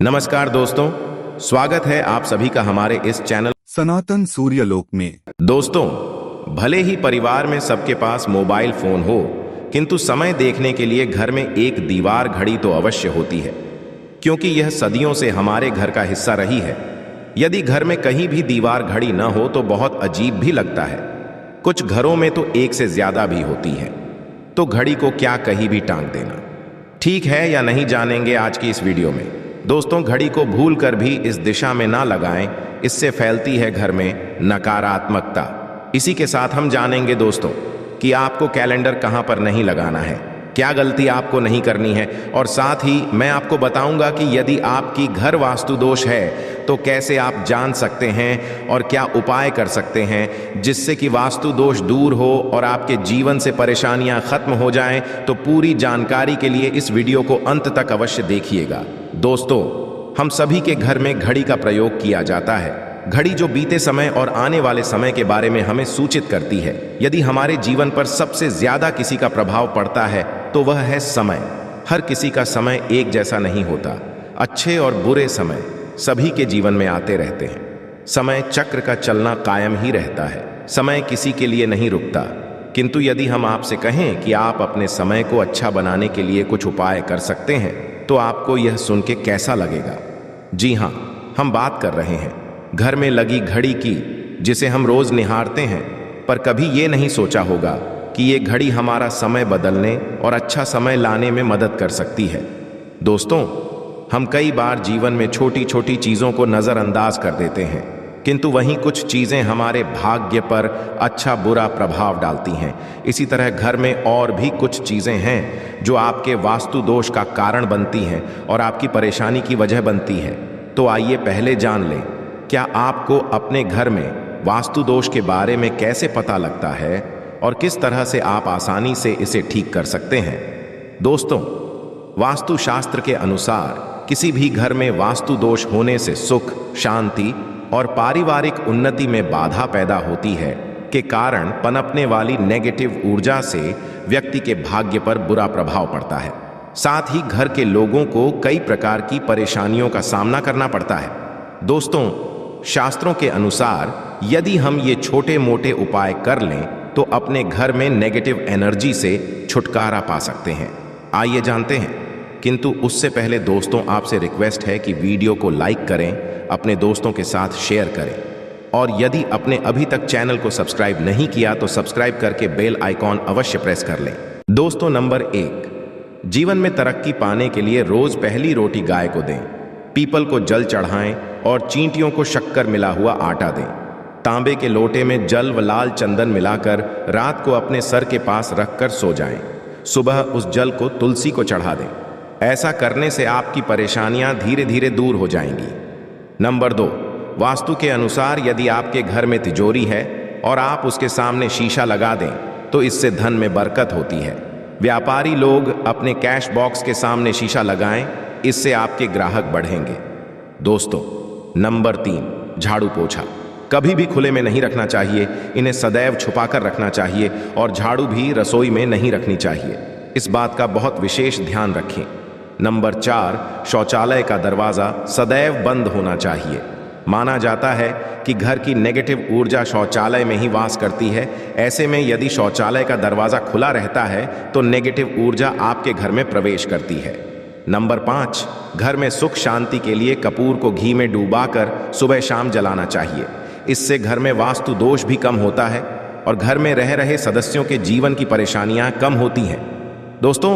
नमस्कार दोस्तों, स्वागत है आप सभी का हमारे इस चैनल सनातन सूर्यलोक में। दोस्तों, भले ही परिवार में सबके पास मोबाइल फोन हो, किंतु समय देखने के लिए घर में एक दीवार घड़ी तो अवश्य होती है, क्योंकि यह सदियों से हमारे घर का हिस्सा रही है। यदि घर में कहीं भी दीवार घड़ी न हो तो बहुत अजीब भी लगता है। कुछ घरों में तो एक से ज्यादा भी होती है, तो घड़ी को क्या कहीं भी टांग देना ठीक है या नहीं, जानेंगे आज की इस वीडियो में। दोस्तों, घड़ी को भूल कर भी इस दिशा में ना लगाएं, इससे फैलती है घर में नकारात्मकता। इसी के साथ हम जानेंगे दोस्तों कि आपको कैलेंडर कहां पर नहीं लगाना है, क्या गलती आपको नहीं करनी है, और साथ ही मैं आपको बताऊंगा कि यदि आपकी घर वास्तु दोष है तो कैसे आप जान सकते हैं और क्या उपाय कर सकते हैं जिससे कि वास्तु दोष दूर हो और आपके जीवन से परेशानियां खत्म हो जाएं। तो पूरी जानकारी के लिए इस वीडियो को अंत तक अवश्य देखिएगा। दोस्तों, हम सभी के घर में घड़ी का प्रयोग किया जाता है। घड़ी जो बीते समय और आने वाले समय के बारे में हमें सूचित करती है। यदि हमारे जीवन पर सबसे ज्यादा किसी का प्रभाव पड़ता है तो वह है समय। हर किसी का समय एक जैसा नहीं होता। अच्छे और बुरे समय सभी के जीवन में आते रहते हैं। समय चक्र का चलना कायम ही रहता है। समय किसी के लिए नहीं रुकता। किंतु यदि हम आपसे कहें कि आप अपने समय को अच्छा बनाने के लिए कुछ उपाय कर सकते हैं तो आपको यह सुन के कैसा लगेगा? जी हाँ, हम बात कर रहे हैं घर में लगी घड़ी की, जिसे हम रोज निहारते हैं, पर कभी ये नहीं सोचा होगा कि ये घड़ी हमारा समय बदलने और अच्छा समय लाने में मदद कर सकती है। दोस्तों, हम कई बार जीवन में छोटी छोटी चीजों को नजरअंदाज कर देते हैं, किंतु वहीं कुछ चीजें हमारे भाग्य पर अच्छा बुरा प्रभाव डालती हैं। इसी तरह घर में और भी कुछ चीजें हैं जो आपके वास्तु दोष का कारण बनती हैं और आपकी परेशानी की वजह बनती है। तो आइए पहले जान लें, क्या आपको अपने घर में वास्तु दोष के बारे में कैसे पता लगता है और किस तरह से आप आसानी से इसे ठीक कर सकते हैं। दोस्तों, वास्तु शास्त्र के अनुसार किसी भी घर में वास्तु दोष होने से सुख, शांति और पारिवारिक उन्नति में बाधा पैदा होती है, के कारण पनपने वाली नेगेटिव ऊर्जा से व्यक्ति के भाग्य पर बुरा प्रभाव पड़ता है। साथ ही घर के लोगों को कई प्रकार की परेशानियों का सामना करना पड़ता है। दोस्तों, शास्त्रों के अनुसार यदि हम ये छोटे मोटे उपाय कर लें तो अपने घर में नेगेटिव एनर्जी से छुटकारा पा सकते हैं। आइए जानते हैं, किंतु उससे पहले दोस्तों आपसे रिक्वेस्ट है कि वीडियो को लाइक करें, अपने दोस्तों के साथ शेयर करें, और यदि आपने अभी तक चैनल को सब्सक्राइब नहीं किया तो सब्सक्राइब करके बेल आइकॉन अवश्य प्रेस कर लें। दोस्तों, नंबर 1, जीवन में तरक्की पाने के लिए रोज पहली रोटी गाय को दें, पीपल को जल चढ़ाएं और चींटियों को शक्कर मिला हुआ आटा दें। तांबे के लोटे में जल व लाल चंदन मिलाकर रात को अपने सर के पास रखकर सो जाएं। सुबह उस जल को तुलसी को चढ़ा दें। ऐसा करने से आपकी परेशानियां धीरे धीरे दूर हो जाएंगी। नंबर 2, वास्तु के अनुसार यदि आपके घर में तिजोरी है और आप उसके सामने शीशा लगा दें तो इससे धन में बरकत होती है। व्यापारी लोग अपने कैश बॉक्स के सामने शीशा लगाएं, इससे आपके ग्राहक बढ़ेंगे। दोस्तों, नंबर 3, झाड़ू पोछा कभी भी खुले में नहीं रखना चाहिए। इन्हें सदैव छुपाकर रखना चाहिए और झाड़ू भी रसोई में नहीं रखनी चाहिए। इस बात का बहुत विशेष ध्यान रखें। नंबर 4, शौचालय का दरवाजा सदैव बंद होना चाहिए। माना जाता है कि घर की नेगेटिव ऊर्जा शौचालय में ही वास करती है। ऐसे में यदि शौचालय का दरवाजा खुला रहता है तो नेगेटिव ऊर्जा आपके घर में प्रवेश करती है। नंबर 5, घर में सुख शांति के लिए कपूर को घी में डुबाकर सुबह शाम जलाना चाहिए। इससे घर में वास्तु दोष भी कम होता है और घर में रह रहे सदस्यों के जीवन की परेशानियां कम होती हैं। दोस्तों,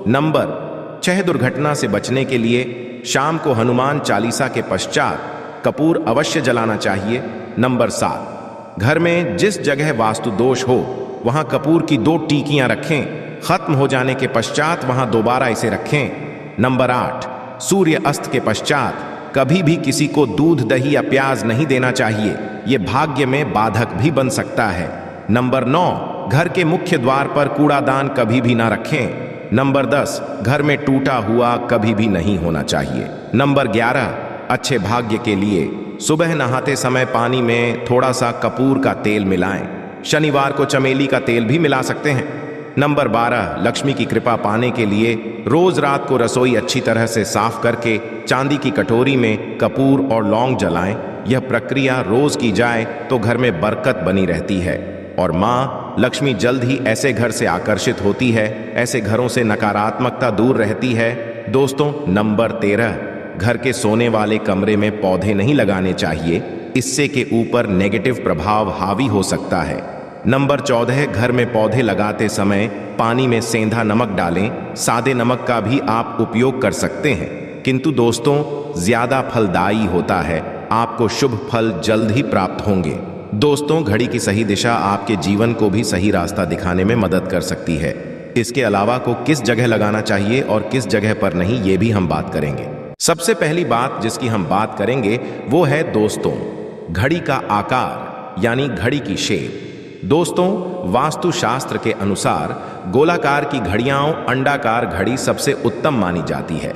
नंबर 6, दुर्घटना से बचने के लिए शाम को हनुमान चालीसा के पश्चात कपूर अवश्य जलाना चाहिए। नंबर 7, घर में जिस जगह वास्तु दोष हो वहां कपूर की 2 टीकियां रखें। खत्म हो जाने के पश्चात वहां दोबारा इसे रखें। नंबर 8, सूर्य अस्त के पश्चात कभी भी किसी को दूध, दही या प्याज नहीं देना चाहिए। ये भाग्य में बाधक भी बन सकता है। नंबर 9, घर के मुख्य द्वार पर कूड़ादान कभी भी ना रखें। नंबर 10, घर में टूटा हुआ कभी भी नहीं होना चाहिए। नंबर 11, अच्छे भाग्य के लिए सुबह नहाते समय पानी में थोड़ा सा कपूर का तेल मिलाएं। शनिवार को चमेली का तेल भी मिला सकते हैं। नंबर 12, लक्ष्मी की कृपा पाने के लिए रोज रात को रसोई अच्छी तरह से साफ करके चांदी की कटोरी में कपूर और लौंग जलाएं। यह प्रक्रिया रोज की जाए तो घर में बरकत बनी रहती है और माँ लक्ष्मी जल्द ही ऐसे घर से आकर्षित होती है, ऐसे घरों से नकारात्मकता दूर रहती है। दोस्तों, नंबर 13, घर के सोने वाले कमरे में पौधे नहीं लगाने चाहिए, इससे के ऊपर नेगेटिव प्रभाव हावी हो सकता है। नंबर 14, घर में पौधे लगाते समय पानी में सेंधा नमक डालें। सादे नमक का भी आप उपयोग कर सकते हैं, किंतु दोस्तों ज्यादा फलदायी होता है, आपको शुभ फल जल्द ही प्राप्त होंगे। दोस्तों, घड़ी की सही दिशा आपके जीवन को भी सही रास्ता दिखाने में मदद कर सकती है। इसके अलावा को किस जगह लगाना चाहिए और किस जगह पर नहीं, ये भी हम बात करेंगे। सबसे पहली बात जिसकी हम बात करेंगे वो है दोस्तों घड़ी का आकार, यानी घड़ी की शेप। दोस्तों, वास्तुशास्त्र के अनुसार गोलाकार की घड़ियां अंडाकार घड़ी सबसे उत्तम मानी जाती है,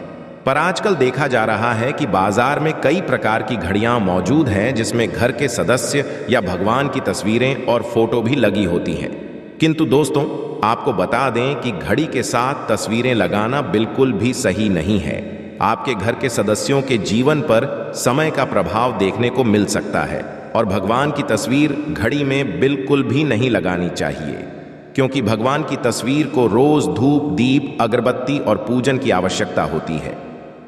पर आजकल देखा जा रहा है कि बाजार में कई प्रकार की घड़ियां मौजूद हैं जिसमें घर के सदस्य या भगवान की तस्वीरें और फोटो भी लगी होती हैं। किंतु दोस्तों, आपको बता दें कि घड़ी के साथ तस्वीरें लगाना बिल्कुल भी सही नहीं है। आपके घर के सदस्यों के जीवन पर समय का प्रभाव देखने को मिल सकता है और भगवान की तस्वीर घड़ी में बिल्कुल भी नहीं लगानी चाहिए, क्योंकि भगवान की तस्वीर को रोज धूप, दीप, अगरबत्ती और पूजन की आवश्यकता होती है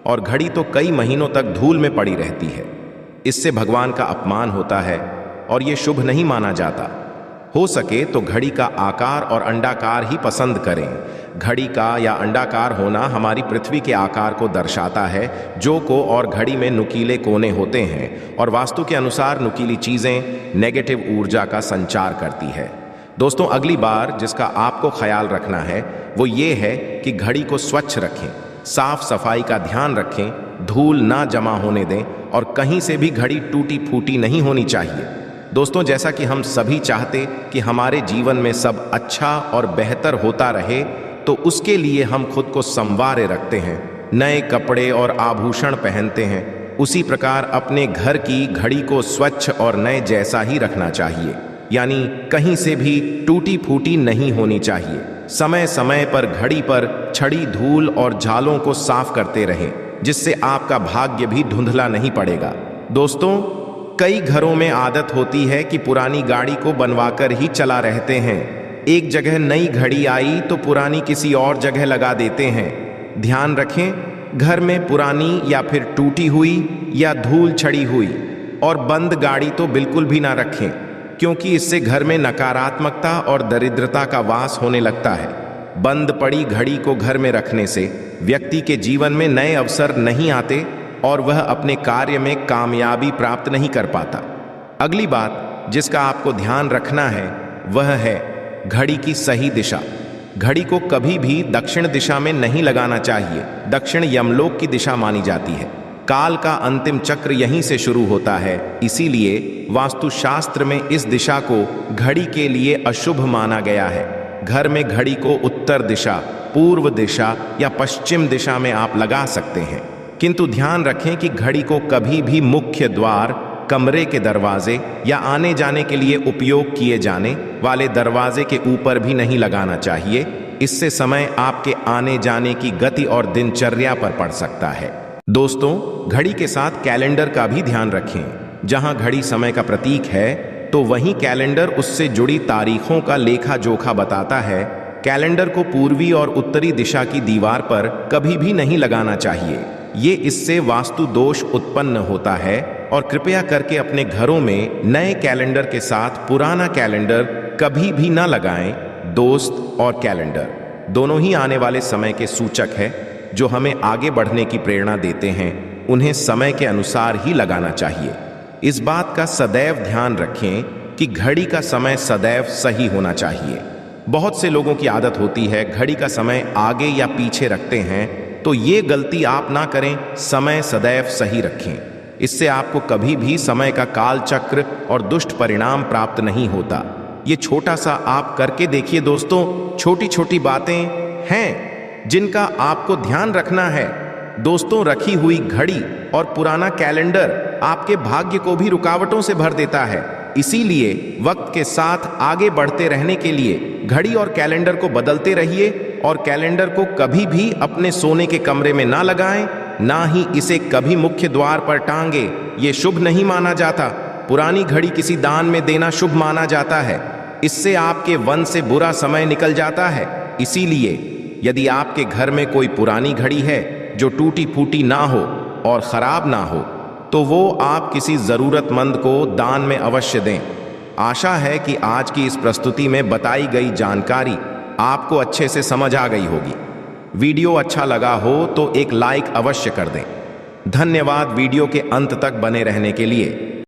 और घड़ी तो कई महीनों तक धूल में पड़ी रहती है। इससे भगवान का अपमान होता है और ये शुभ नहीं माना जाता। हो सके तो घड़ी का आकार और अंडाकार ही पसंद करें। घड़ी का या अंडाकार होना हमारी पृथ्वी के आकार को दर्शाता है, जो को और घड़ी में नुकीले कोने होते हैं और वास्तु के अनुसार नुकीली चीजें नेगेटिव ऊर्जा का संचार करती है। दोस्तों, अगली बार जिसका आपको ख्याल रखना है वो ये है कि घड़ी को स्वच्छ रखें, साफ सफाई का ध्यान रखें, धूल ना जमा होने दें और कहीं से भी घड़ी टूटी फूटी नहीं होनी चाहिए। दोस्तों, जैसा कि हम सभी चाहते कि हमारे जीवन में सब अच्छा और बेहतर होता रहे, तो उसके लिए हम खुद को संवारे रखते हैं, नए कपड़े और आभूषण पहनते हैं। उसी प्रकार अपने घर की घड़ी को स्वच्छ और नए जैसा ही रखना चाहिए, यानी कहीं से भी टूटी फूटी नहीं होनी चाहिए। समय समय पर घड़ी पर छड़ी, धूल और झालों को साफ करते रहें, जिससे आपका भाग्य भी धुंधला नहीं पड़ेगा। दोस्तों, कई घरों में आदत होती है कि पुरानी गाड़ी को बनवाकर ही चला रहते हैं। एक जगह नई घड़ी आई तो पुरानी किसी और जगह लगा देते हैं। ध्यान रखें, घर में पुरानी या फिर टूटी हुई या धूल छड़ी हुई और बंद गाड़ी तो बिल्कुल भी ना रखें, क्योंकि इससे घर में नकारात्मकता और दरिद्रता का वास होने लगता है। बंद पड़ी घड़ी को घर में रखने से व्यक्ति के जीवन में नए अवसर नहीं आते और वह अपने कार्य में कामयाबी प्राप्त नहीं कर पाता। अगली बात जिसका आपको ध्यान रखना है वह है घड़ी की सही दिशा। घड़ी को कभी भी दक्षिण दिशा में नहीं लगाना चाहिए। दक्षिण यमलोक की दिशा मानी जाती है। काल का अंतिम चक्र यहीं से शुरू होता है, इसीलिए वास्तुशास्त्र में इस दिशा को घड़ी के लिए अशुभ माना गया है। घर में घड़ी को उत्तर दिशा, पूर्व दिशा या पश्चिम दिशा में आप लगा सकते हैं, किंतु ध्यान रखें कि घड़ी को कभी भी मुख्य द्वार, कमरे के दरवाजे या आने जाने के लिए उपयोग किए जाने वाले दरवाजे के ऊपर भी नहीं लगाना चाहिए। इससे समय आपके आने जाने की गति और दिनचर्या पर पड़ सकता है। दोस्तों, घड़ी के साथ कैलेंडर का भी ध्यान रखें। जहां घड़ी समय का प्रतीक है तो वहीं कैलेंडर उससे जुड़ी तारीखों का लेखा जोखा बताता है। कैलेंडर को पूर्वी और उत्तरी दिशा की दीवार पर कभी भी नहीं लगाना चाहिए। ये इससे वास्तु दोष उत्पन्न होता है और कृपया करके अपने घरों में नए कैलेंडर के साथ पुराना कैलेंडर कभी भी ना लगाएं। दोस्त और कैलेंडर दोनों ही आने वाले समय के सूचक है, जो हमें आगे बढ़ने की प्रेरणा देते हैं। उन्हें समय के अनुसार ही लगाना चाहिए। इस बात का सदैव ध्यान रखें कि घड़ी का समय सदैव सही होना चाहिए। बहुत से लोगों की आदत होती है घड़ी का समय आगे या पीछे रखते हैं, तो ये गलती आप ना करें। समय सदैव सही रखें, इससे आपको कभी भी समय का काल चक्र और दुष्ट परिणाम प्राप्त नहीं होता। ये छोटा सा आप करके देखिए दोस्तों। छोटी छोटी बातें हैं जिनका आपको ध्यान रखना है। दोस्तों, रखी हुई घड़ी और पुराना कैलेंडर आपके भाग्य को भी रुकावटों से भर देता है। इसीलिए वक्त के साथ आगे बढ़ते रहने के लिए घड़ी और कैलेंडर को बदलते रहिए और कैलेंडर को कभी भी अपने सोने के कमरे में ना लगाएं, ना ही इसे कभी मुख्य द्वार पर टांगे। ये शुभ नहीं माना जाता। पुरानी घड़ी किसी दान में देना शुभ माना जाता है। इससे आपके वन से बुरा समय निकल जाता है। इसीलिए यदि आपके घर में कोई पुरानी घड़ी है जो टूटी फूटी ना हो और खराब ना हो, तो वो आप किसी जरूरतमंद को दान में अवश्य दें। आशा है कि आज की इस प्रस्तुति में बताई गई जानकारी आपको अच्छे से समझ आ गई होगी। वीडियो अच्छा लगा हो तो एक लाइक अवश्य कर दें। धन्यवाद वीडियो के अंत तक बने रहने के लिए।